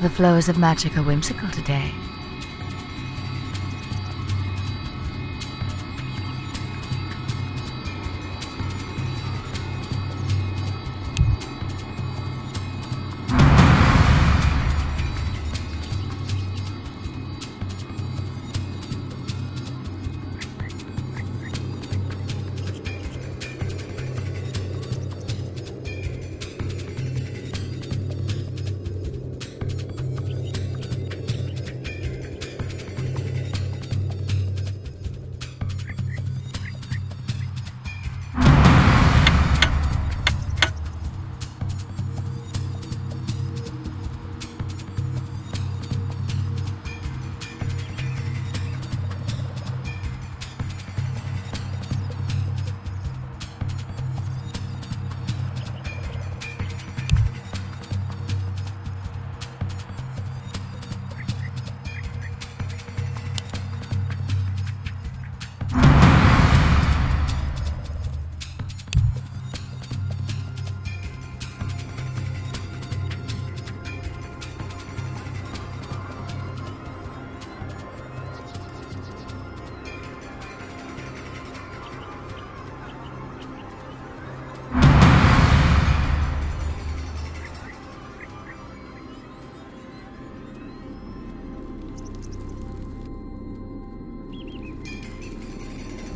The flows of magic are whimsical today.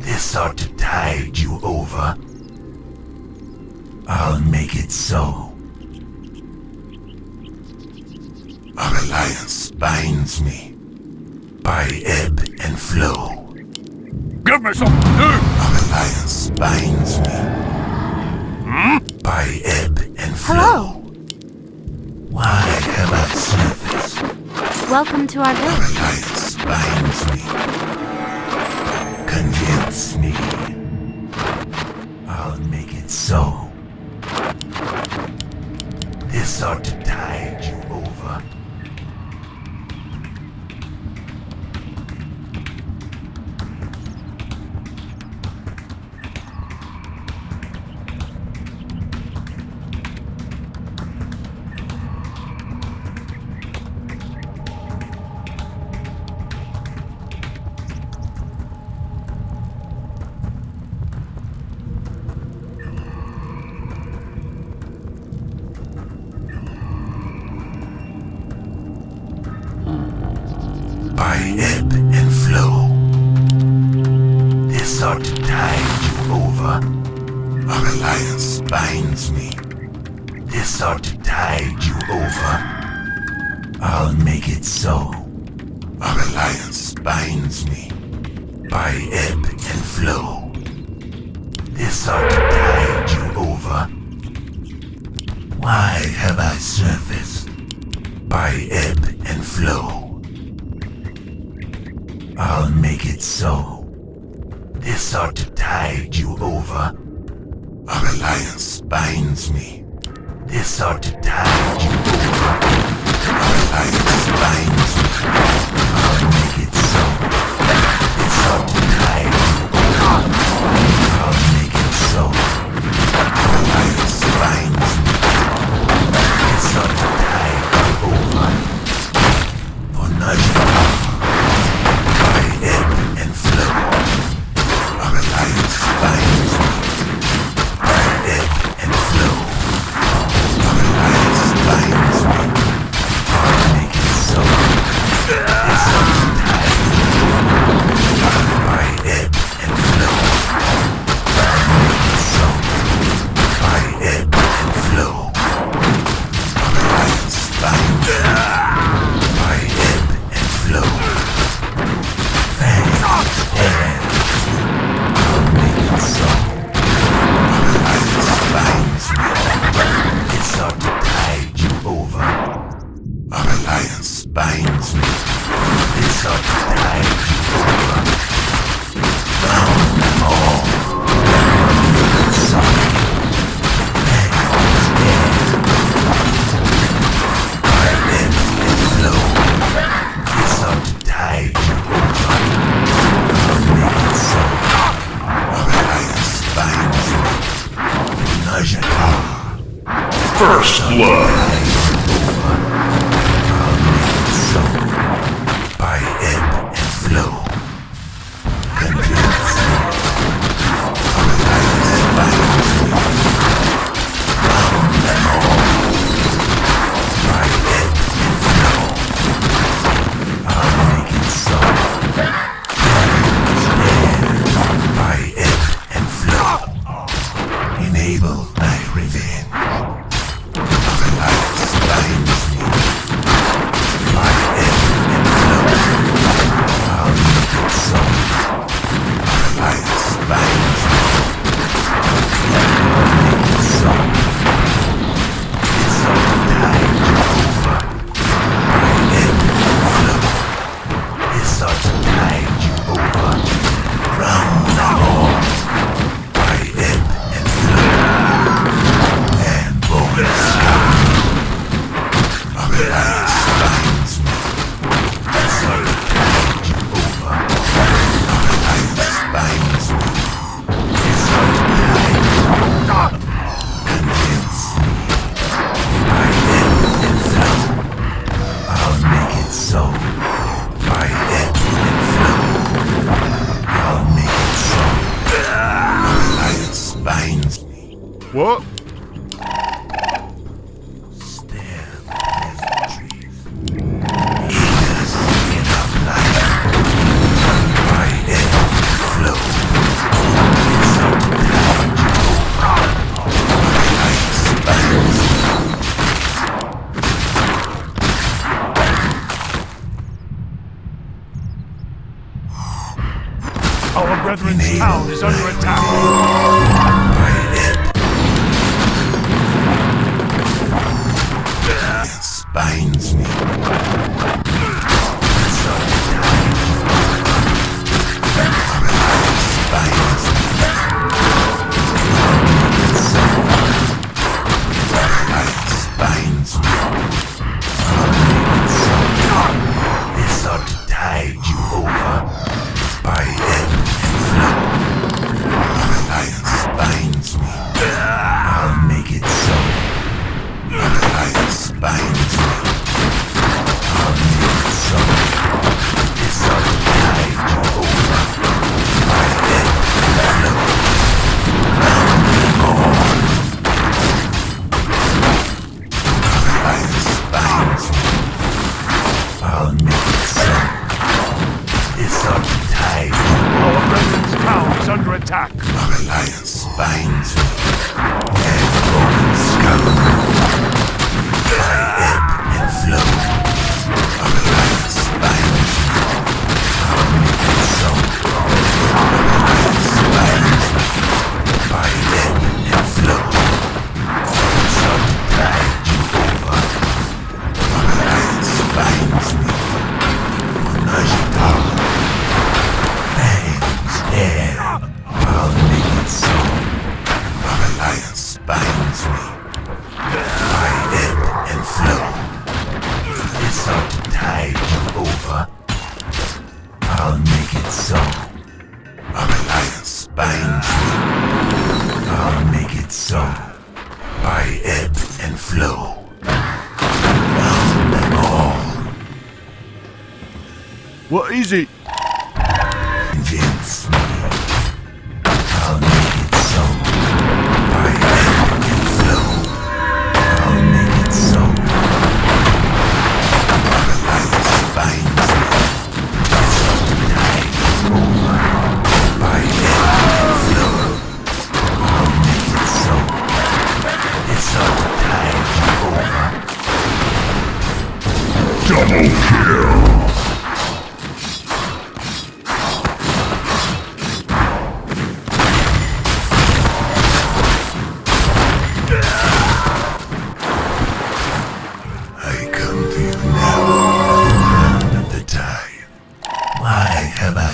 This ought to tide you over. I'll make it so. Our alliance binds me by ebb and flow. Give me something to do! Our alliance binds me by ebb and flow. Why have I surfaced? Welcome to our Our village. alliance binds me. Convince me. I'll make it so. This ought to tide you over. By ebb and flow. This ought to tide you over. Our alliance binds me. This ought to tide you over. I'll make it so. Our alliance binds me. By ebb and flow. This ought to tide you over. Why have I surfaced? By ebb and flow. I'll make it so. This ought to tide you over. Our alliance binds me. This ought to tide you over. Our alliance binds me. I'll make it so. This ought to tide you over. I'll make it so. Our alliance binds me. This ought to tide you over. For nudging. Ebb and flow. Our alliance binds me. Ebb and flow. Our alliance binds me. I'll make it so. This ought to tide me. By ebb and flow. I'll make it so. By ebb and flow. Our alliance binds me. By ebb and flow. I'll make it so. Our alliance binds me. This ought to tide you over. Our alliance binds me. This ought to tide you over. Round them all. I'll make it so. By ebb and flow. This ought to tide you over. I'll make it so. Our alliance binds me. Nudging. First blood. I'll What? Stare pleasantries. Eaters in our life. By every flow. It's our time to go. Light spans. Our brethren's town is under attack. By it. It spines me. It's our time. Our light spines me. Our light spines me. This ought to tide you over. By ebb and flow. Our alliance binds me. I'll make it so. Our alliance binds me. I'll make it so. This ought to tide you over. By ebb and flow. Round them all. Our alliance binds me. I'll make it so. This ought to tide. Our brethren's town is under attack. Our alliance binds me. And Roman scum. By ebb and flow. Our alliance binds me. I'll make it so. Our alliance binds me. By ebb and flow. This ought to tide you over. Our alliance binds me. Power. Fangs there. I'll make it so. Our alliance binds me. By ebb and flow. This ought to tide you over. I'll make it so. Our alliance binds me. I'll make it so. By ebb and flow. Round them all. What is it? Convince me. I'll make it so. By ebb and flow. I'll make it so. Our alliance binds me. This ought to tide you over. By ebb and flow. I'll make it so. This ought to tide you over. Double kill!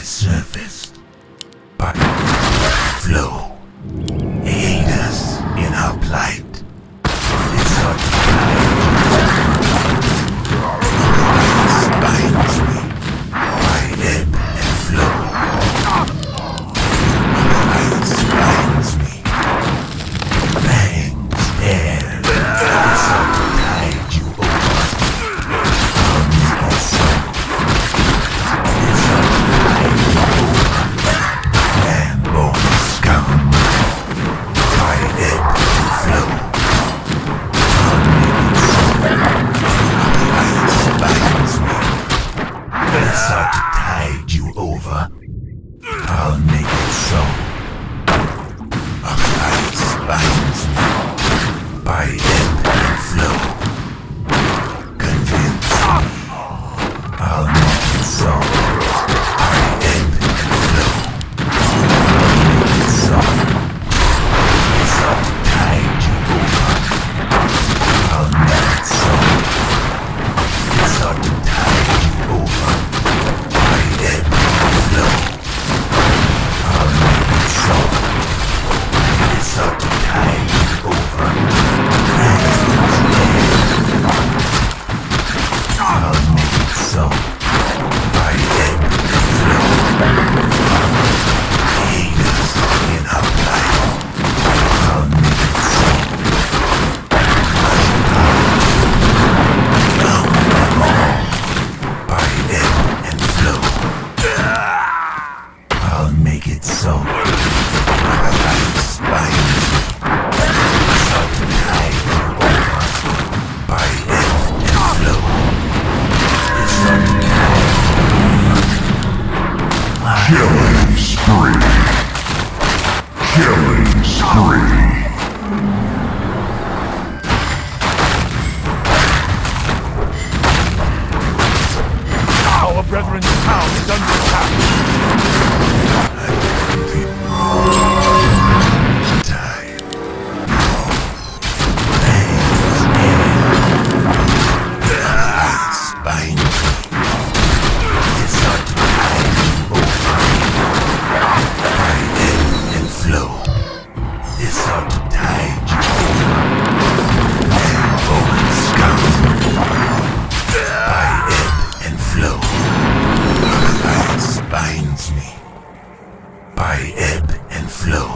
Surfaced by flow. Aid us in our plight. This ought to binds me by ebb and flow. Alliance binds me. Fangs there. This ought to tide you over. I'll make it so. This ought to tide you over. And bone scum. By ebb and flow. I'll make it so. Alliance binds me. This ought to tide you over. I'll make it so. Our alliance binds me. By ebb and flow. Convince me. I'll make it so. By ebb and flow. I'll make it so. This ought to tide you over. I'll make it so. This ought to tide you over. By ebb and flow. I'll make it so. This ought to tide you over. I'll make it so. By ebb and flow. Aid us in our life. I'll make it so. Round them all. By ebb and flow. I'll make it so. Our alliance binds me. Killing spree. Killing spree. Our brethren's town is under attack. Time. Spine. It's not time over. By ebb and flow. It's not tide you over. And bones come. By ebb and flow. Our alliance binds me. By ebb and flow.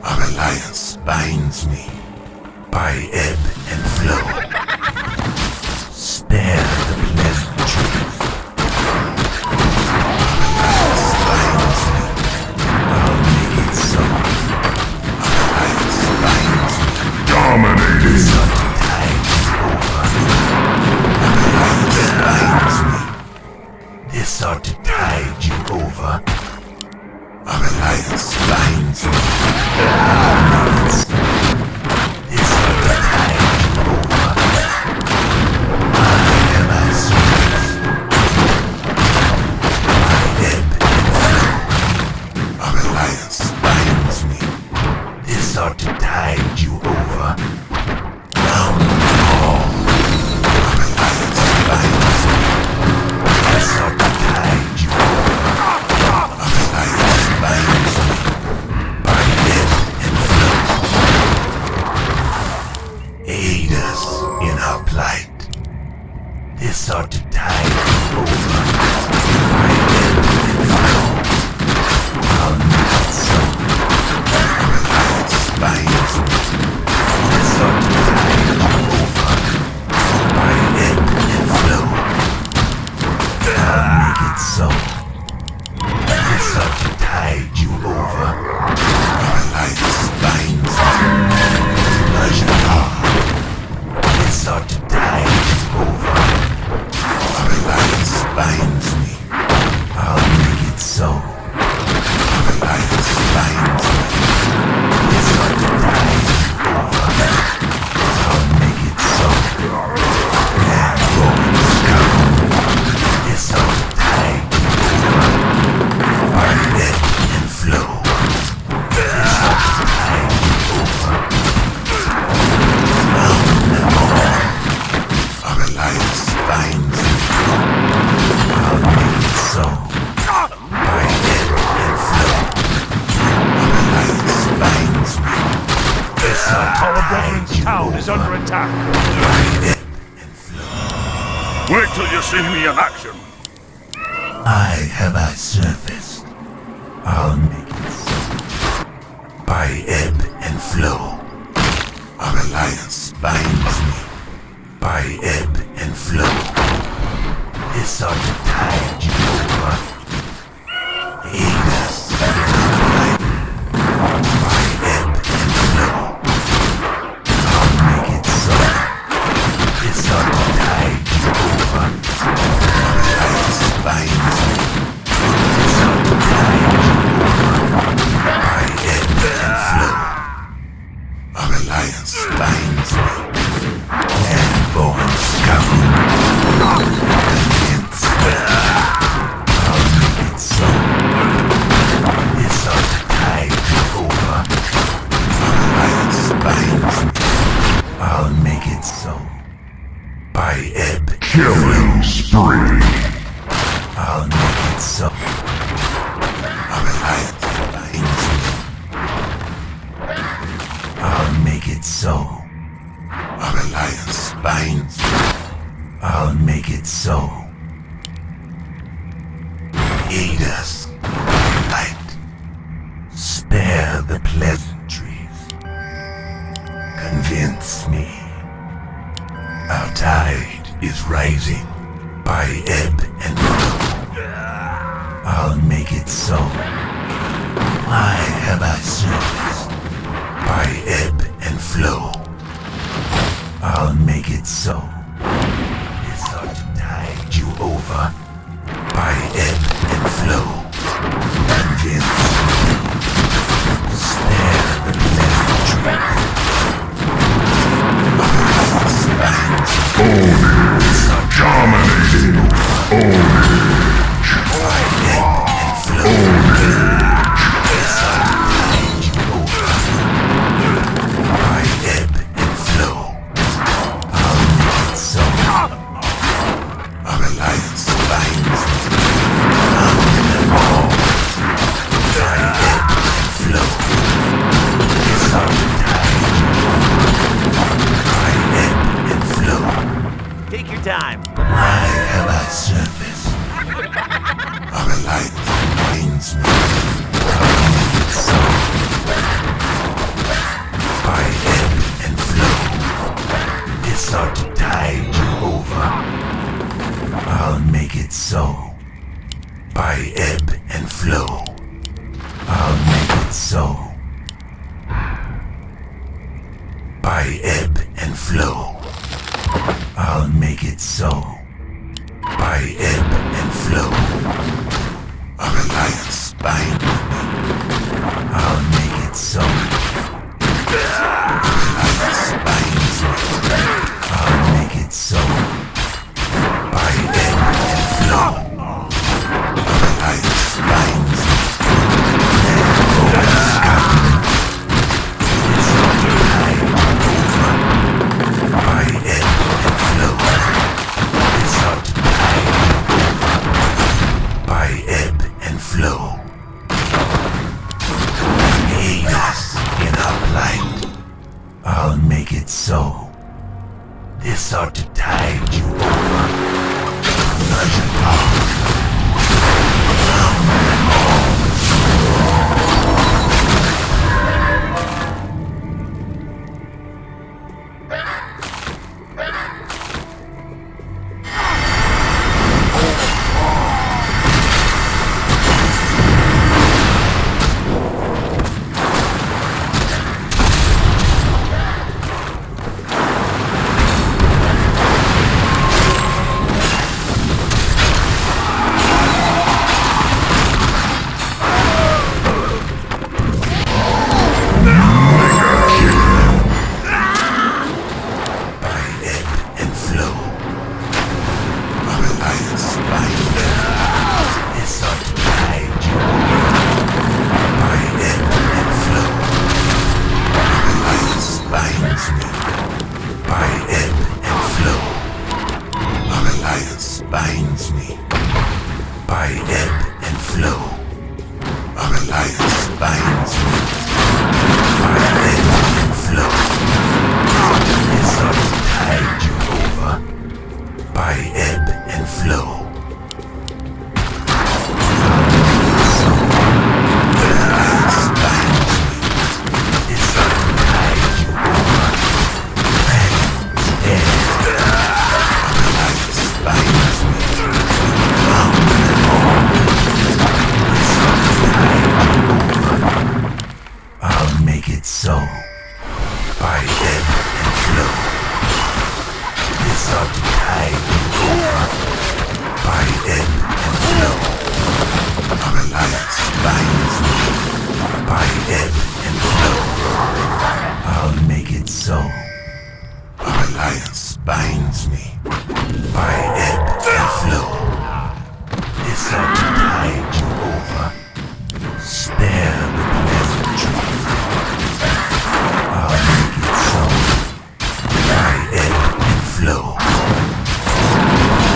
Our alliance binds me. By ebb and flow. Spare the pleasantries. Our alliance binds me. I'll make it so. Our alliance binds me. Dominating. Some time is over. Our alliance binds me. This ought to tide you over. Our alliance binds me. This ought to tide you over. I am a service. My ebb and flow. Our alliance binds me. This ought to tide you over. Down the hall. Our alliance binds me. This ought to tide you over. Our alliance binds me. By ebb and flow. Aid us in our plight. This ought to tide you over. By ebb and flow. I'll make it so. Our alliance binds me. This ought to tide you over. By ebb and flow. I'll make it so. This ought to tide you over. Our alliance binds me. Pleasure hard. This ought to tide you over. Our alliance binds me. I'll make it so. Our alliance binds me. This ought to tide you over. I'll make it so. And bones come. This ought to tide you over. By ebb and flow. This ought to tide you over. Round them all. Our alliance binds me. I'll make it so. By ebb and flow. Our alliance binds me. This ought to Our tide brethren's you town is under over. attack. By ebb and flow. Wait till you see me in action. I surfaced. I'll make it so. By ebb and flow. Our alliance binds me. By ebb and flow. This ought to tide you over. Aid us in our life. By ebb and flow. I'll make it so. This ought to tide you over. Our alliance binds me. This ought to tide you over. By ebb and flow. Our alliance binds me. And bones come. Against me. I'll make it so. This ought to tide you over. Our alliance binds me. I'll make it so. By ebb and killing spree. I'll make it so. Our alliance binds me. I'll make it so. Our alliance binds me. I'll make it so. Aid us, light. Spare the pleasantries. Convince me. Our tide is rising. By ebb and flow. I'll make it so. Why have I surfaced? By ebb and flow. I'll make it so. This ought to tide you over. By ebb and flow. flow. This are the tides you over. I ebb and flow. Take your time. Why have I surfaced? Our light binds me. I'll make it so. I ebb and flow. This ought to tide you over. I'll make it so. By ebb and flow. I'll make it so. By ebb and flow. I'll make it so. By ebb and flow. Our alliance binds me. I'll make it so. Our alliance binds me. I'll make it so. By ebb and flow. Our alliance binds me. By ebb and flow. This ought to tide you over. By ebb and flow. Aid us in our plight. I'll make it so. This ought to tide you over. Treasure power. Binds me by ebb and flow. Our alliance binds me by ebb and flow. This ought to tide you over by ebb and flow. Our alliance binds me. This ought to tide you over. And our alliance binds me. I'll make it so. By ebb and flow. This ought to tide you over. By ebb and flow. Our alliance binds me. By ebb and flow. I'll make it so. Our alliance binds me. By ebb and flow. This ought to tide you over. Spare the pleasantries. I'll make it so. By ebb and flow.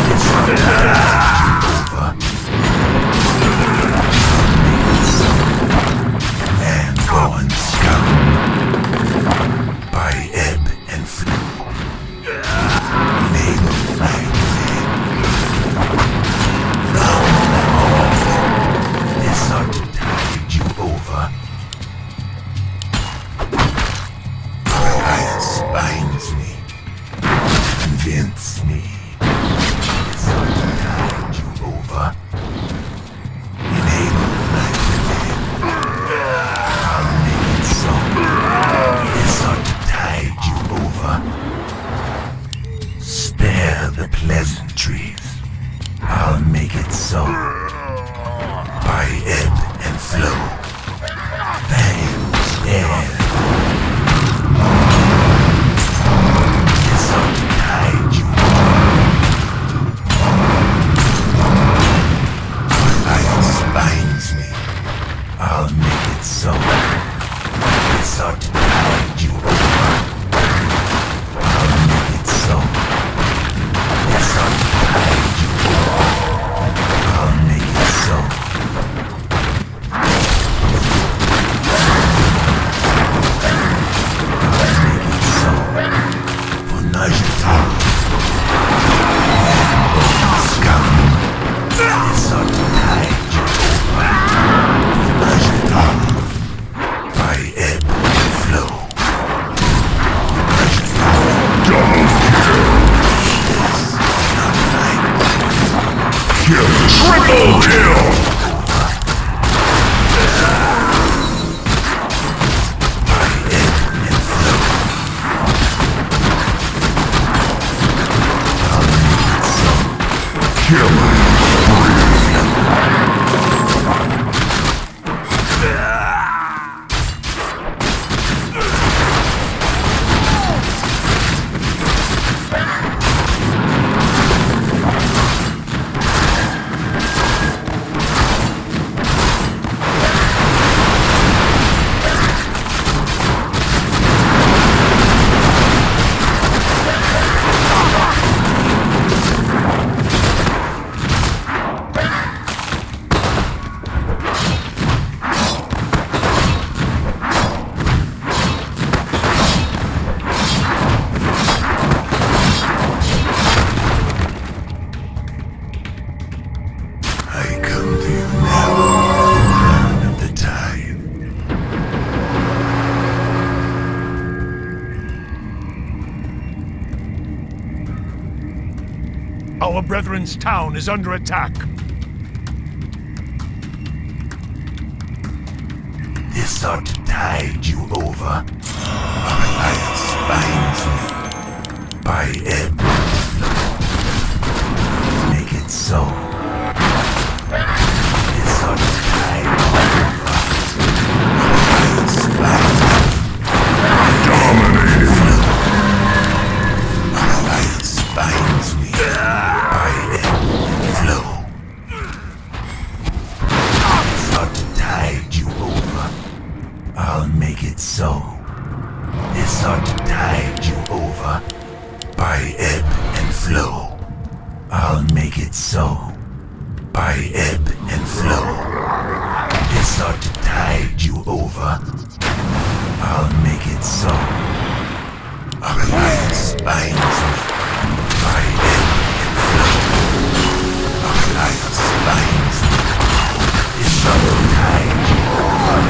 This ought to tide you over. I'll make it so. And born scum. By ebb and flow. Enable my plan. This ought to tide you over. Our alliance binds me. Convince me. This ought to tide you over. Enable my plan. I'll make it so. This ought to tide you over. Spare the pleasantries. I'll make it so. By ebb and flow. Fangs dead. This ought to tide you over. Our alliance binds me. I'll make it so. This ought to tide you over. I'll make it so. This ought to tide you over. I'll make it so. Double kill! Our brethren's town is under attack. This ought to tide you over. Our alliance binds me. By ebb and flow. Make it so. This ought to tide you over. Our alliance binds me. Dominating. Our alliance binds me. By ebb and flow. This ought to tide you over. I'll make it so. This ought to tide you over. By ebb and flow. I'll make it so. By ebb and flow. This ought to tide you over. I'll make it so. Our alliance binds me. By ebb and flow. Our alliance binds me. This ought to tide you over.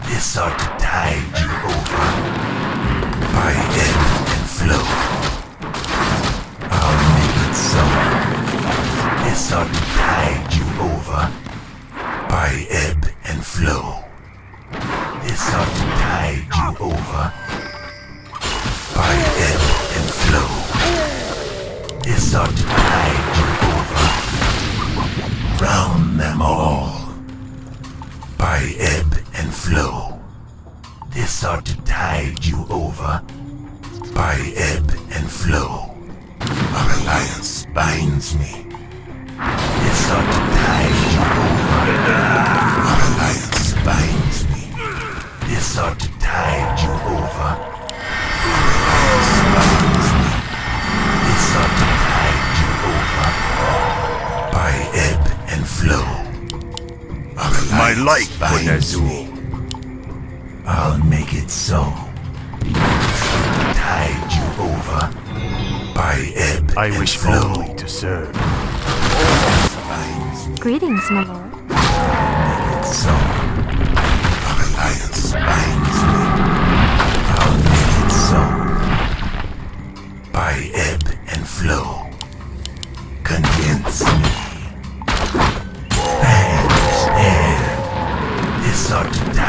This ought to tide you over. By ebb and flow. I'll make it so. This ought to tide you over. By ebb and flow. This ought to tide you over. By ebb and flow. This ought to tide you over. Round them all. By ebb and flow. This ought to tide you over. By ebb and flow. Our alliance binds me. This ought to tide you over. Our alliance binds me. This ought to tide you over. Our alliance binds me. This ought to tide you over. By ebb and flow. Our My alliance light, binds Bonezu. me. I'll make it so. Tide you over. By ebb I and wish flow. only to serve. Binds me. Greetings, my lord. Make it so. Our alliance binds me. I'll make it so. By ebb and flow. Convince me. Hands, this ought to die.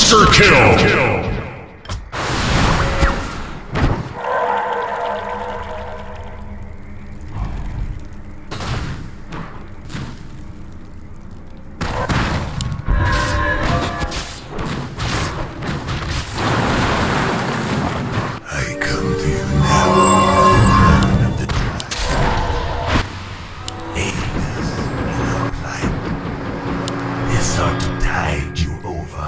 Monster kill! I come to you now, Return of the Tribe. Aid us in our plight. This ought to tide you over.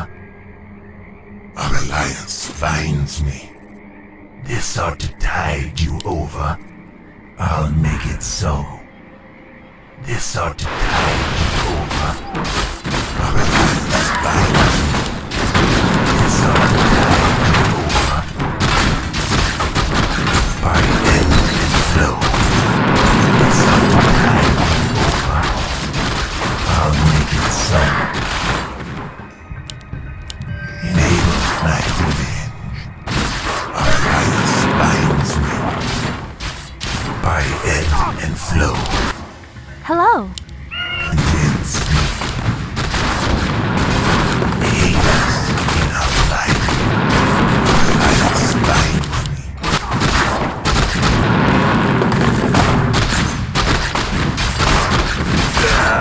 Our alliance finds me. This ought to tide you over. I'll make it so. This ought to tide you over. Our alliance finds me. This ought to tide you over. By ebb and flow. This ought to tide you over. I'll make it so. Enable my revenge. Our alliance binds me. By ebb and flow. Hello. Convince me. Aid us in our fight. Our alliance binds me.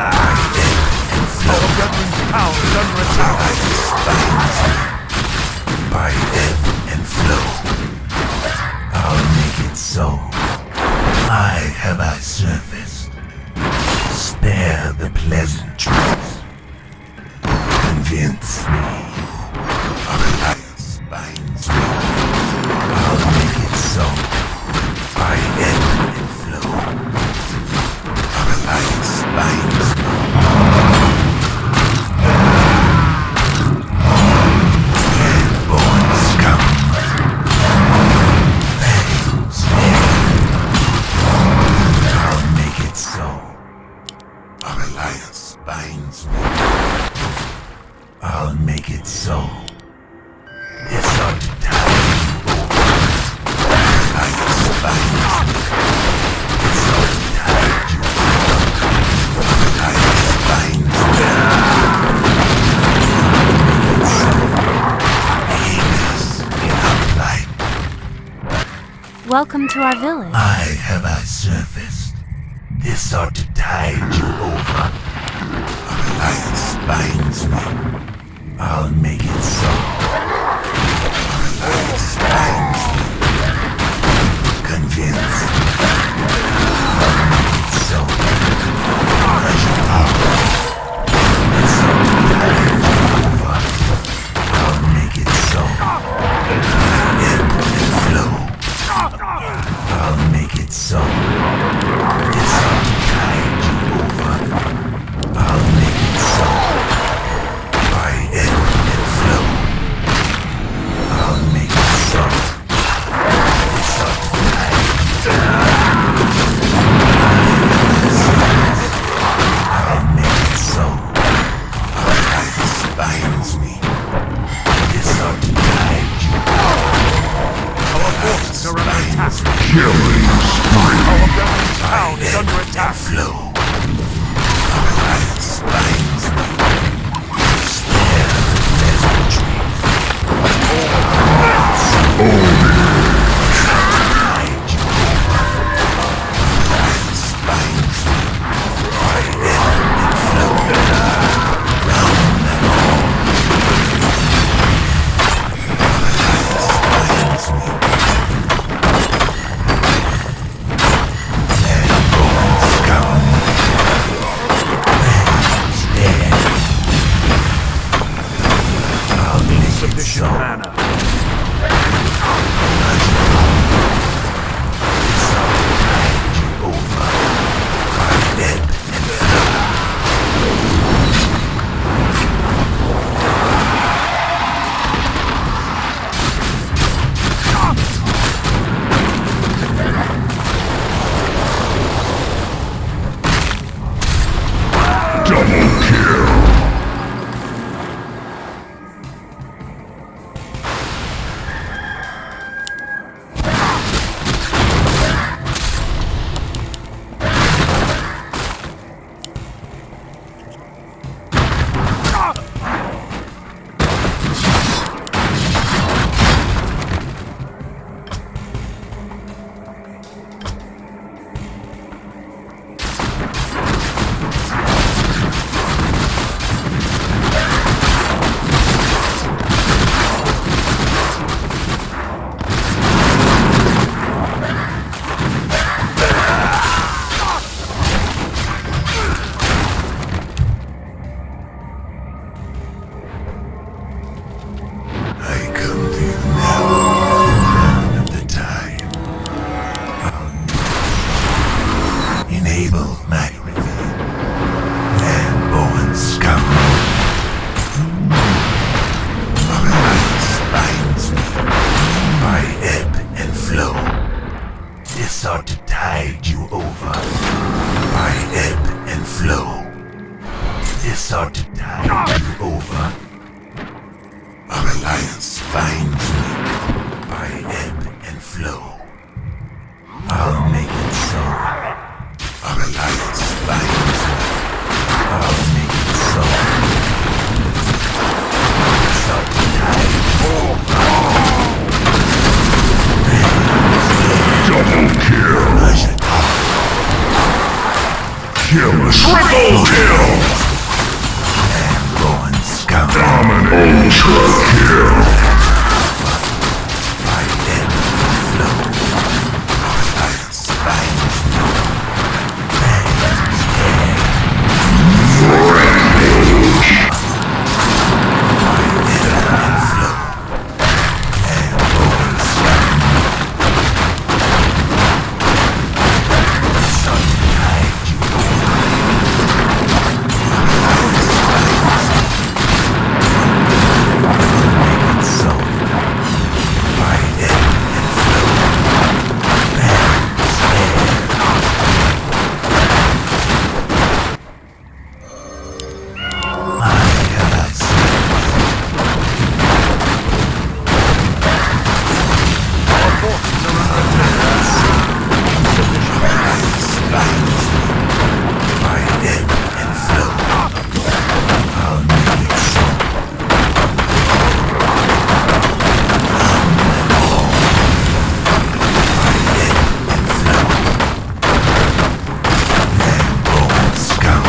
By ebb and flow. Our brethren's town is under attack. Alliance binds me. By ebb and flow. I'll make it so. Why have I surfaced? Spare the pleasantries. Convince me. Our alliance binds me. I'll make it so. By ebb and flow. Our alliance binds me. Born scum. Fangs I'll make it so. Our alliance binds me. I'll make it so. This ought to tide you over. Our alliance binds me. This ought to tide you over. Our alliance binds me. I'll make it so. Aid us in our plight. Welcome to our village. Why have I surfaced? This ought to tide you over. Our alliance binds me. I'll make it so. Our alliance binds me. Convince me. I'll make it so. Treasure power. This ought to tide you over. I'll make it so. Ebb and flow. I'll make it so. This ought to tide you over. I'll make it so. By ebb and flow. I'll make it so. This ought to tide you over. I'll make it so. Our alliance binds me. This ought to tide you over. Our forces are under attack. Killing spree. Our brethren's town is under attack. Flow. Our alliance binds me. Spare the pleasantry. Tide you over. Our alliance binds me. By ebb and flow. Round and all. Our alliance binds me. Born scum. Enable my reveal. Land-born scum. Our alliance binds me by ebb and flow. This ought to tide you over by ebb and flow. This ought to tide you over. Our alliance binds me by ebb and flow. I'll make it so. Our alliance binds me. I'll make it so. This ought to tide you over. Double kill. Triple kill. Land-born scum. Dominate. Ultra kill. By ebb and flow. Our alliance binds me. Rampage. By ebb and flow. Land-born scum.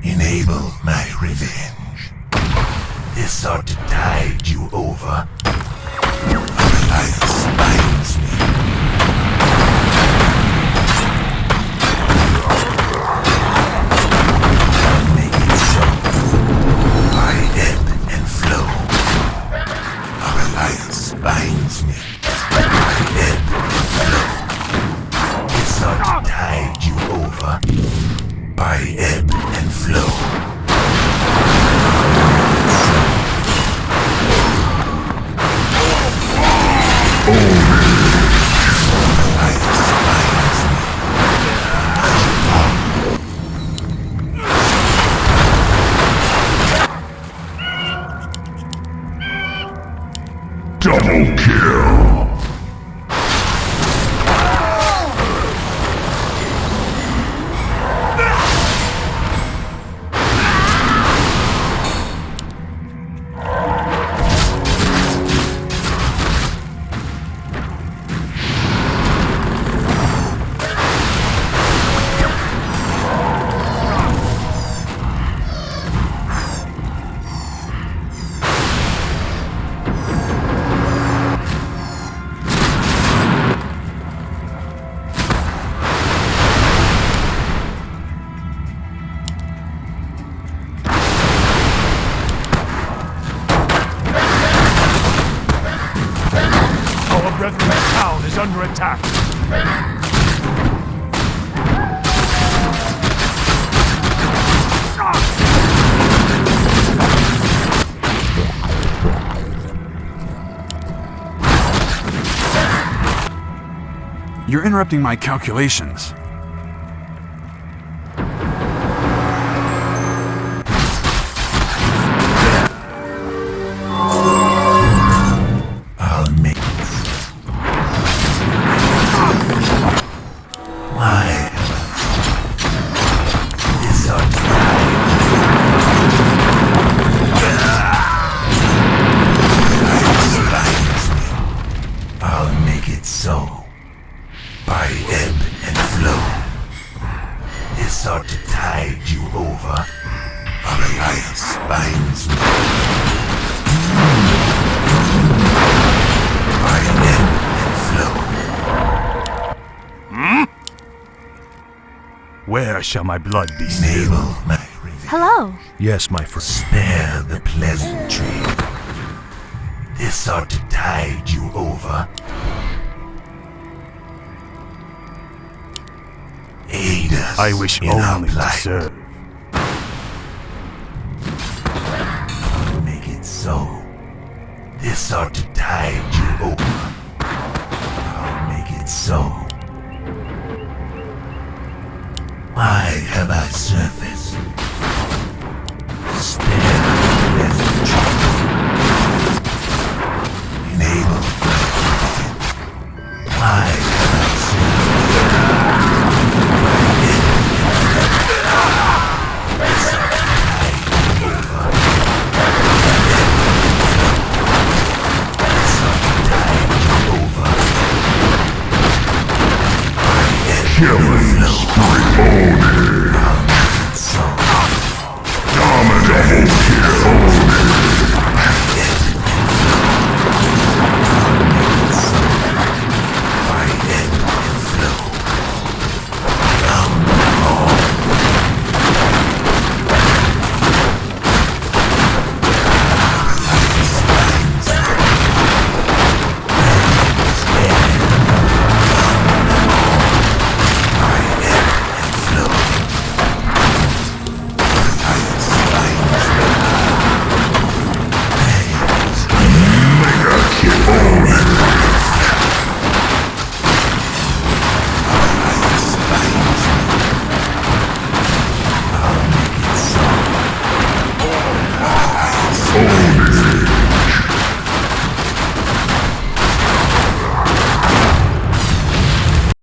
Enable my revenge. This ought to tide you over. Our alliance binds me. I'll make it so. By ebb and flow. Our alliance binds me. By ebb and flow. This ought to tide you over. By ebb and flow. Double kill. Brethren's town is under attack. You're interrupting my calculations. I'll make it. Why? This ought to I'll make it so. By ebb and flow. This ought to tide you over. Our alliance binds spines me. I ebb and flow. Where shall my blood be stilled? Enable my revenge. Hello. Yes, my friend. Spare the pleasantry. This ought to tide you over. Aid us I wish in our only to plight. serve. Make it so. This ought to tide you over. I'll make it so. Why have I surfaced? Spare the pleasantry. Enable my revenge. Why have I surfaced? Killing spree.